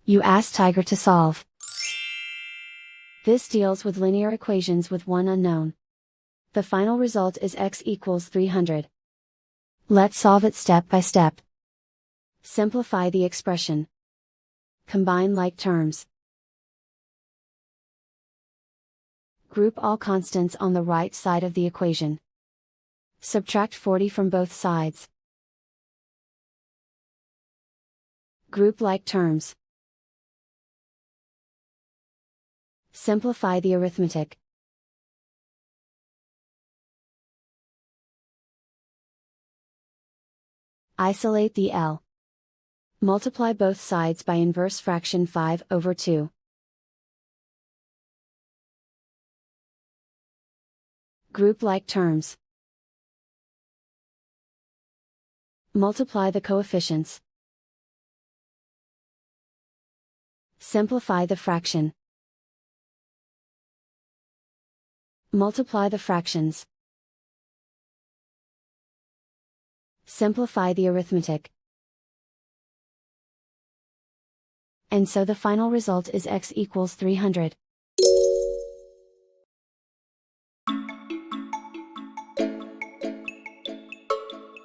You ask Tiger to solve. This deals with linear equations with one unknown. The final result is x equals 300. Let's solve it step by step. Simplify the expression. Combine like terms. Group all constants on the right side of the equation. Subtract 40 from both sides. Group like terms. Simplify the arithmetic. Isolate the L. Multiply both sides by inverse fraction 5/2. Group like terms. Multiply the coefficients. Simplify the fraction. Multiply the fractions. Simplify the arithmetic. And so the final result is x equals 300.